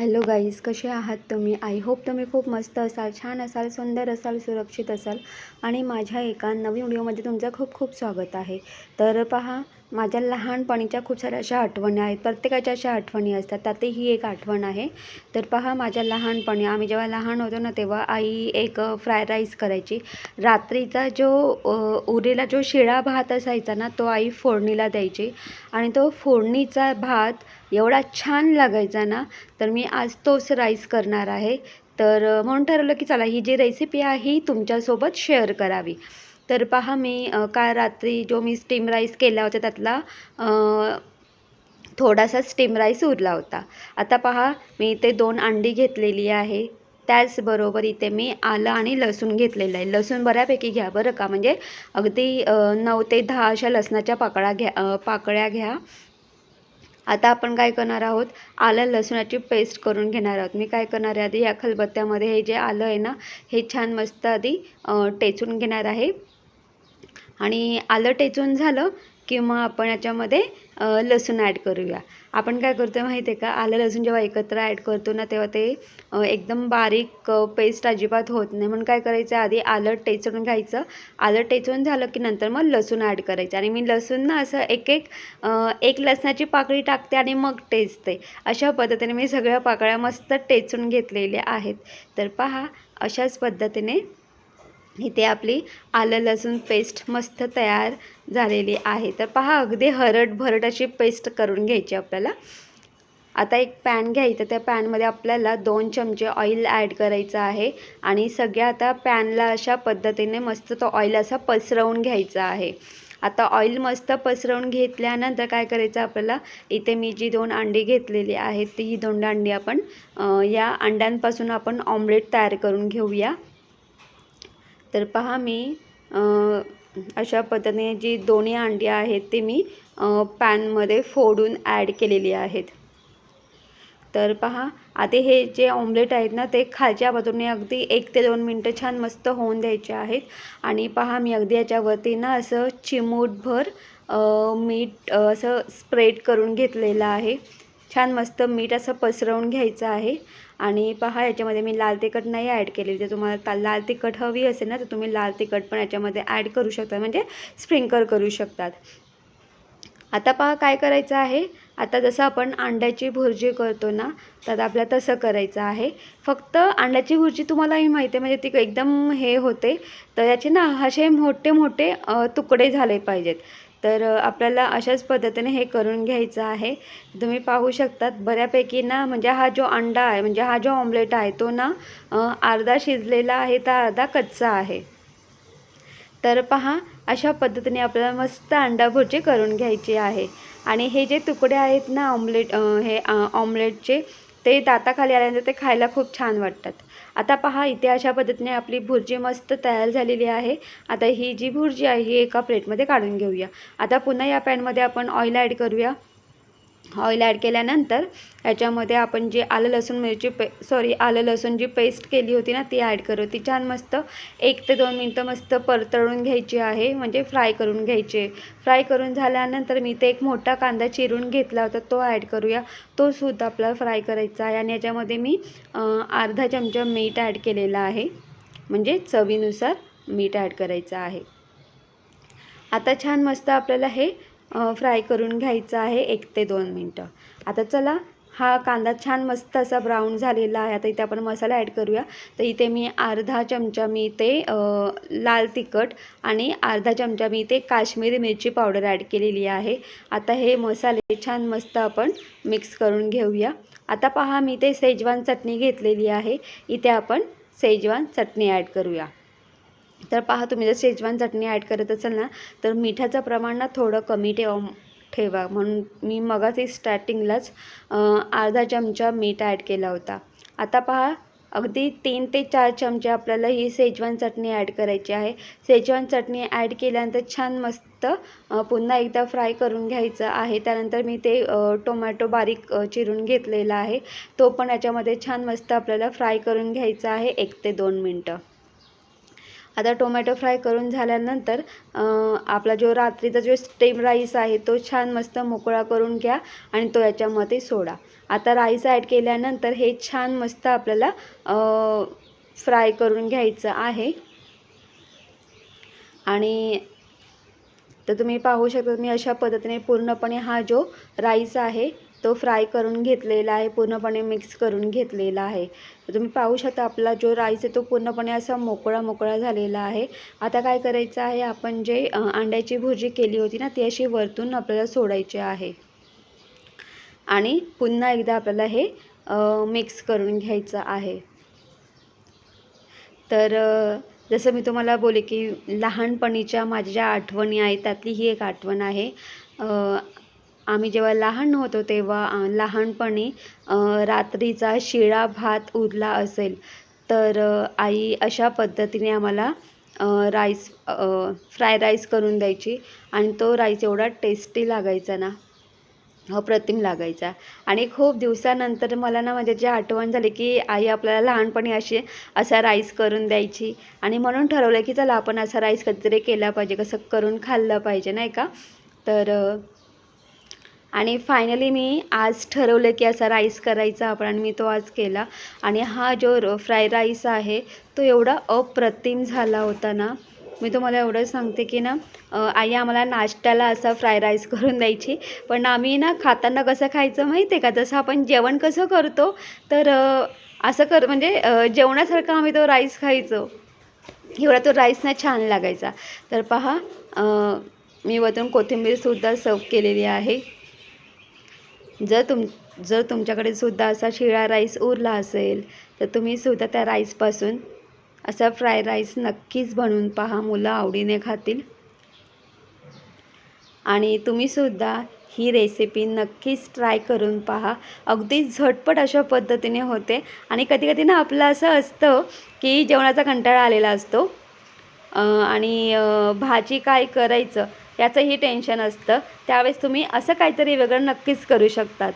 Hello guys, कसे आहात तुम्ही? आय होप तुम्ही खूप मस्त असाल, छान असाल, सुंदर असाल, सुरक्षित असाल आणि माझ्या एका नवीन व्हिडिओमध्ये तुमचं खूप खूप स्वागत आहे. तर पहा, माझ्या लहानपणीच्या खूप साऱ्या अशा आठवणी आहेत. प्रत्येकाच्या अशा आठवणी असतात, त्यातही ही एक आठवण आहे. तर पहा, माझ्या लहानपणी आम्ही जेव्हा लहान होतो ना, तेव्हा आई एक फ्राय राईस करायची. रात्रीचा जो उरलेला जो शिळा भात असायचा ना, तो आई फोडणीला द्यायची आणि तो फोडणीचा भात एवढा छान लागायचा ना, तर मी आज तोच राईस करणार आहे. तर म्हणून ठरवलं की चला ही जी रेसिपी आहे ही तुमच्यासोबत शेअर करावी. तर पहा, मी काल रात्री जो मी स्टीम राईस केला होता त्यातला थोडासा स्टीम राईस उरला होता. आता पहा, मी इथे 2 अंडी घेतलेली आहे. त्याचबरोबर इथे मी आलं आणि लसूण घेतलेलं आहे. लसूण बऱ्यापैकी घ्या बरं का, म्हणजे अगदी 9 ते 10 अशा लसणाच्या पाकळ्या घ्या. आता आपण काय करणार आहोत, आलं लसूणाची पेस्ट करून घेणार आहोत. मी काय करणार आहे, आधी या खलबत्त्यामध्ये हे जे आलं आहे ना, हे छान मस्त आधी टेचून घेणार आहे. आणि आलं टेचून झालं की मग आपण याच्यामध्ये लसूण ॲड करूया. आपण काय करतो माहिती आहे का, आलं लसूण जेव्हा एकत्र ॲड करतो ना, तेव्हा ते एकदम बारीक पेस्ट अजिबात होत नाही. म्हणून काय करायचं, आधी आलं टेचून घ्यायचं. आलं टेचून झालं की नंतर मग लसूण ॲड करायचं. आणि मी लसूण ना असं एक लसणाची पाकळी टाकते आणि मग टेचते. अशा पद्धतीने मी सगळ्या पाकळ्या मस्त टेचून घेतलेल्या आहेत. तर पहा, अशाच पद्धतीने इथे आपली आलं लसूण पेस्ट मस्त तयार झालेली आहे. तर पहा, अगदी हरट-भरट अशी पेस्ट करून घ्यायची आपल्याला. आता एक पॅन घ्यायचं, त्या पॅनमध्ये आपल्याला 2 चमचे ऑइल ॲड करायचं आहे आणि सगळ्या आता पॅनला अशा पद्धतीने मस्त तो ऑइल असा पसरवून घ्यायचा आहे. आता ऑइल मस्त पसरवून घेतल्यानंतर काय करायचं आपल्याला, इथे मी जी 2 अंडी घेतलेली आहेत, ती ही 2 अंडी आपण या अंड्यांपासून आपण ऑमलेट तयार करून घेऊया. तर पहा, मी अशा पद्धतीने जी दोन्ही अंडी आहेत ते मी पॅनमध्ये फोडून ॲड केलेली आहेत. तर पहा, आता हे जे ऑमलेट आहेत ना, ते खालच्या बाजूने अगदी 1 ते 2 मिनटं छान मस्त होऊन द्यायचे आहेत. आणि पहा, मी अगदी याच्यावरती ना असं चिमूटभर मीठ असं स्प्रेड करून घेतलेलं आहे. छान मस्त मीठ असं पसरवून घ्यायचं आहे. आणि पहा, याच्यामध्ये मी लाल तिखट नाही ॲड केलेली. जर तुम्हाला लाल तिखट हवी असेल ना, तर तुम्ही लाल तिखट पण याच्यामध्ये ॲड करू शकता, म्हणजे स्प्रिंकल करू शकतात. आता पहा, काय करायचं आहे, आता जसं आपण अंड्याची भुर्जी करतो ना, तर आपल्याला तसं करायचं आहे. फक्त अंड्याची भुर्जी तुम्हालाही माहिती आहे, म्हणजे ती एकदम हे होते, तर याचे ना असे मोठे मोठे तुकडे झाले पाहिजेत. तर आपल्याला अशाच पद्धतीने हे करून घ्यायचं आहे. तुम्ही पाहू शकतात बऱ्यापैकी ना, म्हणजे हा जो अंडा आहे, म्हणजे हा जो ऑमलेट आहे, तो ना अर्धा शिजलेला आहे तर अर्धा कच्चा आहे. तर पहा, अशा पद्धतीने आपल्याला मस्त अंडा भुर्जी करून घ्यायची आहे. आणि हे जे तुकडे आहेत ना ऑमलेटचे, ते दाताखाली आल्यानंतर ते खायला खूप छान वाटतात. आता पहा, इथे अशा पद्धतीने आपली भुर्जी मस्त तयार झालेली आहे. आता ही जी भुर्जी आहे ही एका प्लेटमध्ये काढून घेऊया. आता पुन्हा या पॅनमध्ये आपण ऑइल ॲड करूया. ऑइल ॲड केल्यानंतर याच्यामध्ये आपण जी आलं लसूण जी पेस्ट केली होती ना, ती ॲड करू. ती छान मस्त 1 ते 2 मिनटं मस्त परतळून घ्यायची आहे, म्हणजे फ्राय करून घ्यायची. फ्राय करून झाल्यानंतर मी ते एक मोठा कांदा चिरून घेतला होता, तो ॲड करूया. तो सुद्धा आपल्याला फ्राय करायचा आहे. आणि याच्यामध्ये मी अर्धा चमचा मीठ ॲड केलेला आहे, म्हणजे चवीनुसार मीठ ॲड करायचं आहे. आता छान मस्त आपल्याला हे फ्राय करून घ्यायचं आहे 1 ते 2 मिनटं. आता चला, हा कांदा छान मस्त असा ब्राऊन झालेला आहे. आता इथे आपण मसाला ॲड करूया. तर इथे मी अर्धा चमचा मी ते लाल तिखट आणि अर्धा चमचा मी ते काश्मीरी मिरची पावडर ॲड केलेली आहे. आता हे मसाले छान मस्त आपण मिक्स करून घेऊया. आता पहा, मी ते शेजवान चटणी घेतलेली आहे. इथे आपण शेजवान चटणी ॲड करूया. तर पहा, तुम्ही जर शेजवान चटणी ॲड करत असाल ना, तर मिठाचं प्रमाण ना थोडं कमी ठेवा. म्हणून मी मगाशी स्टार्टिंगलाच अर्धा चमचा मीठ ॲड केला होता. आता पहा, अगदी 3 ते 4 चमचे आपल्याला ही शेजवान चटणी ॲड करायची आहे. शेजवान चटणी ॲड केल्यानंतर छान मस्त पुन्हा एकदा फ्राय करून घ्यायचं आहे. त्यानंतर मी ते टोमॅटो बारीक चिरून घेतलेला आहे, तो पण याच्यामध्ये छान मस्त आपल्याला फ्राय करून घ्यायचा आहे 1 ते 2 मिनटं. आता टोमॅटो फ्राय करून झाल्यानंतर आपला जो रात्रीचा जो स्टीम राईस आहे तो छान मस्त मोकळा करून घ्या आणि तो याच्यामध्ये सोडा. आता राईस ॲड केल्यानंतर हे छान मस्त आपल्याला फ्राय करून घ्यायचं आहे. आणि तर तुम्ही पाहू शकता मी अशा पद्धतीने पूर्णपणे हा जो राईस आहे तो फ्राय करून घेतलेला आहे, पूर्णपणे मिक्स करून घेतलेला आहे. तर तुम्ही पाहू शकता आपला जो राईस आहे तो पूर्णपणे असा मोकळा झालेला आहे. आता काय करायचं आहे, आपण जे अंड्याची भुर्जी केली होती ना ती अशी वरतून आपल्याला सोडायची आहे आणि पुन्हा एकदा आपल्याला हे मिक्स करून घ्यायचं आहे. तर जसं मी तुम्हाला बोलले की लहानपणीच्या माझ्या ज्या आठवणी आहेत त्यातली ही एक आठवण आहे. आम्ही जेव्हा लहान होतो तेव्हा लहानपणी रात्रीचा शिळा भात उरला असेल तर आई अशा पद्धतीने आम्हाला राईस फ्राय राईस करून द्यायची आणि तो राईस एवढा टेस्टी लागायचा ना, अप्रतिम लागायचा. आणि खूप दिवसानंतर मला ना म्हणजे जी आठवण झाली की आई आपल्याला लहानपणी असा राईस करून द्यायची आणि म्हणून ठरवलं की चला आपण असा राईस कधीतरी केला पाहिजे, कसं करून खाल्लं पाहिजे नाही का. तर आणि फायनली मी आज ठरवलं की असा राईस करायचा आपण आणि मी तो आज केला. आणि हा जो फ्राय राईस आहे तो एवढा अप्रतिम झाला होता ना, मी तुम्हाला एवढं सांगते की ना आई आम्हाला नाश्त्याला असा फ्राय राईस करून द्यायची. पण आम्ही ना खाताना कसं खायचं माहिती आहे का, जसं आपण जेवण कसं करतो तर असं म्हणजे जेवणासारखं आम्ही तो राईस खायचो. एवढा तो राईस ना छान लागायचा. तर पहा मी वरून कोथिंबीरसुद्धा सर्व केलेली आहे. जर तुमच्याकडे सुद्धा असा शिळा राईस उरला असेल तर तुम्ही सुद्धा त्या राईसपासून असा फ्राय राईस नक्कीच बनवून पहा, मुलं आवडीने खातील. आणि तुम्हीसुद्धा ही रेसिपी नक्कीच ट्राय करून पहा. अगदी झटपट अशा पद्धतीने होते आणि कधीकधी ना आपलं असं असतं की जेवणाचा कंटाळा आलेला असतो आणि भाजी काय करायचं याचंही टेन्शन असतं. त्यावेळेस तुम्ही असं काहीतरी वेगळं नक्कीच करू शकतात.